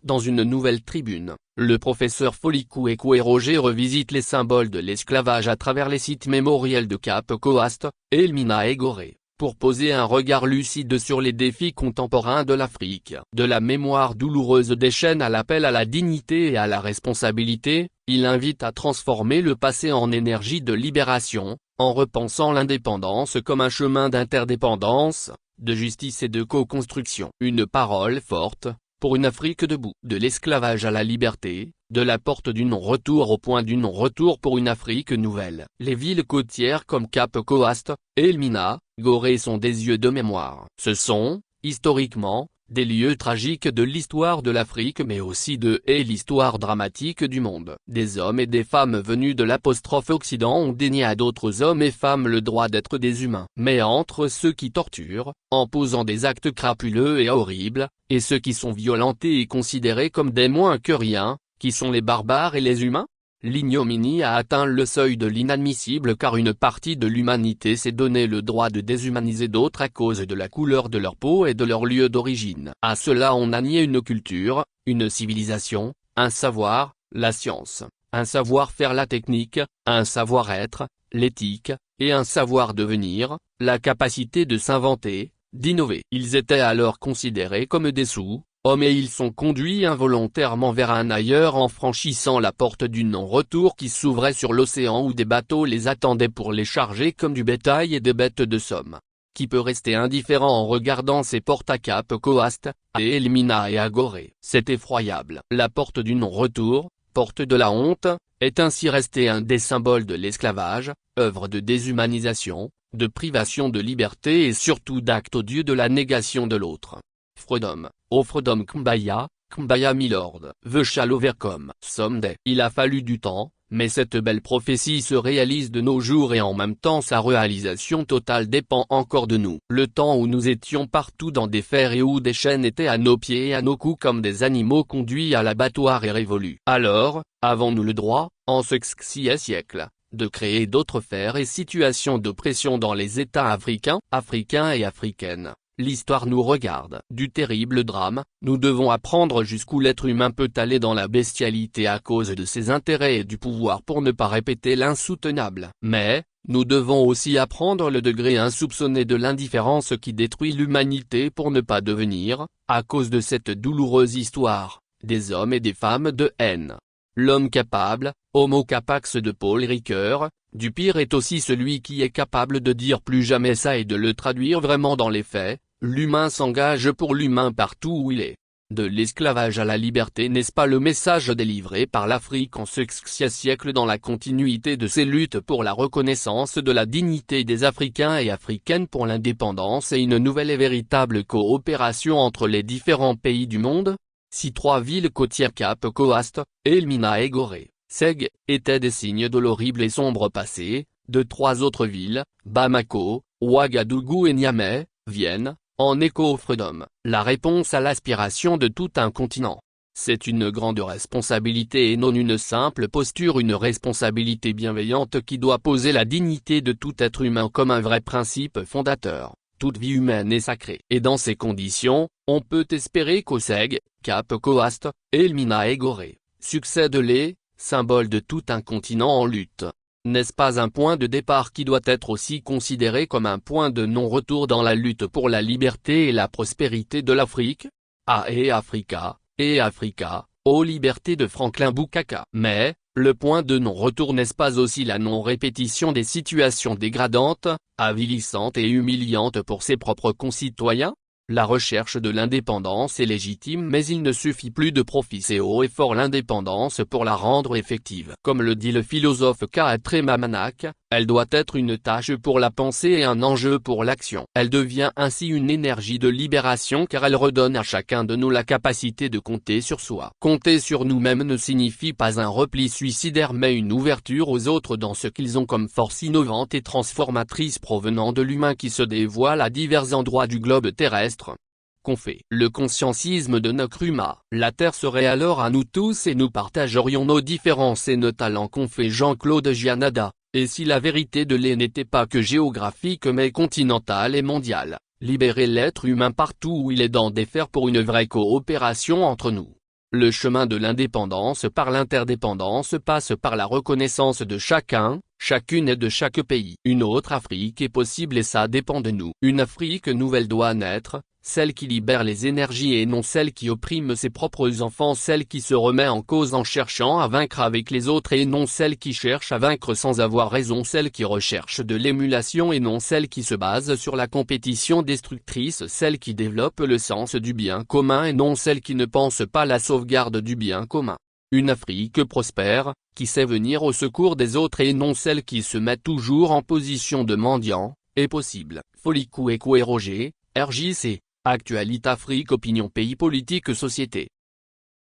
Dans une nouvelle tribune, le professeur Folikou Roger revisite les symboles de l'esclavage à travers les sites mémoriels de Cap Coast, Elmina et Gorée, pour poser un regard lucide sur les défis contemporains de l'Afrique. De la mémoire douloureuse des chaînes à l'appel à la dignité et à la responsabilité, il invite à transformer le passé en énergie de libération, en repensant l'indépendance comme un chemin d'interdépendance, de justice et de co-construction. Une parole forte, pour une Afrique debout. De l'esclavage à la liberté, de la porte du non-retour au point du non-retour pour une Afrique nouvelle. Les villes côtières comme Cap Coast, Elmina, Gorée sont des yeux de mémoire. Ce sont, historiquement, des lieux tragiques de l'histoire de l'Afrique mais aussi de l'histoire dramatique du monde. Des hommes et des femmes venus de l'apostrophe Occident ont dénié à d'autres hommes et femmes le droit d'être des humains. Mais entre ceux qui torturent, en posant des actes crapuleux et horribles, et ceux qui sont violentés et considérés comme des moins que rien, qui sont les barbares et les humains? L'ignominie a atteint le seuil de l'inadmissible car une partie de l'humanité s'est donné le droit de déshumaniser d'autres à cause de la couleur de leur peau et de leur lieu d'origine. À cela on a nié une culture, une civilisation, un savoir, la science, un savoir-faire, la technique, un savoir-être, l'éthique, et un savoir-devenir, la capacité de s'inventer, d'innover. Ils étaient alors considérés comme des sous-hommes et ils sont conduits involontairement vers un ailleurs en franchissant la porte du non-retour qui s'ouvrait sur l'océan où des bateaux les attendaient pour les charger comme du bétail et des bêtes de somme. Qui peut rester indifférent en regardant ces portes à Cap Coast, à Elmina et à Gorée? C'est effroyable. La porte du non-retour, porte de la honte, est ainsi restée un des symboles de l'esclavage, œuvre de déshumanisation, de privation de liberté et surtout d'acte odieux de la négation de l'autre. Freedom, oh Freedom Kumbaya, Kumbaya Milord, The shall overcome, someday. Il a fallu du temps, mais cette belle prophétie se réalise de nos jours et en même temps sa réalisation totale dépend encore de nous. Le temps où nous étions partout dans des fers et où des chaînes étaient à nos pieds et à nos coups comme des animaux conduits à l'abattoir est révolu. Alors, avons-nous le droit, en ce siècle, de créer d'autres fers et situations d'oppression dans les États africains et africaines? L'histoire nous regarde. Du terrible drame, nous devons apprendre jusqu'où l'être humain peut aller dans la bestialité à cause de ses intérêts et du pouvoir pour ne pas répéter l'insoutenable. Mais, nous devons aussi apprendre le degré insoupçonné de l'indifférence qui détruit l'humanité pour ne pas devenir, à cause de cette douloureuse histoire, des hommes et des femmes de haine. L'homme capable, Homo capax de Paul Ricoeur, du pire est aussi celui qui est capable de dire plus jamais ça et de le traduire vraiment dans les faits. L'humain s'engage pour l'humain partout où il est. De l'esclavage à la liberté, n'est-ce pas le message délivré par l'Afrique en ce siècle dans la continuité de ses luttes pour la reconnaissance de la dignité des Africains et Africaines pour l'indépendance et une nouvelle et véritable coopération entre les différents pays du monde? Si trois villes côtières Cap Coast, Elmina et Gorée, Seg, étaient des signes de l'horrible et sombre passé, de trois autres villes, Bamako, Ouagadougou et Niamey, viennent, en écho au Freedom, la réponse à l'aspiration de tout un continent. C'est une grande responsabilité et non une simple posture, une responsabilité bienveillante qui doit poser la dignité de tout être humain comme un vrai principe fondateur. Toute vie humaine est sacrée. Et dans ces conditions, on peut espérer qu'au Seg, Cap Coast, Elmina et Gorée, succèdent les symboles de tout un continent en lutte. N'est-ce pas un point de départ qui doit être aussi considéré comme un point de non-retour dans la lutte pour la liberté et la prospérité de l'Afrique? Africa, ô liberté de Franklin Bukaka. Mais, le point de non-retour n'est-ce pas aussi la non-répétition des situations dégradantes, avilissantes et humiliantes pour ses propres concitoyens? La recherche de l'indépendance est légitime mais il ne suffit plus de profiter haut et fort l'indépendance pour la rendre effective. Comme le dit le philosophe K.A. Mamanak, elle doit être une tâche pour la pensée et un enjeu pour l'action. Elle devient ainsi une énergie de libération car elle redonne à chacun de nous la capacité de compter sur soi. Compter sur nous-mêmes ne signifie pas un repli suicidaire mais une ouverture aux autres dans ce qu'ils ont comme force innovante et transformatrice provenant de l'humain qui se dévoile à divers endroits du globe terrestre. Qu'on fait le conscientisme de Nkrumah, la Terre serait alors à nous tous et nous partagerions nos différences et nos talents, qu'on fait Jean-Claude Gianada. Et si la vérité de l'est n'était pas que géographique mais continentale et mondiale, libérer l'être humain partout où il est dans des fers pour une vraie coopération entre nous. Le chemin de l'indépendance par l'interdépendance passe par la reconnaissance de chacun, chacune et de chaque pays. Une autre Afrique est possible et ça dépend de nous. Une Afrique nouvelle doit naître, celle qui libère les énergies et non celle qui opprime ses propres enfants, celle qui se remet en cause en cherchant à vaincre avec les autres et non celle qui cherche à vaincre sans avoir raison, celle qui recherche de l'émulation et non celle qui se base sur la compétition destructrice, celle qui développe le sens du bien commun et non celle qui ne pense pas la sauvegarde du bien commun. Une Afrique prospère, qui sait venir au secours des autres et non celle qui se met toujours en position de mendiant, est possible. Folikou et Roger, RJC. Actualité Afrique Opinion Pays Politique Société.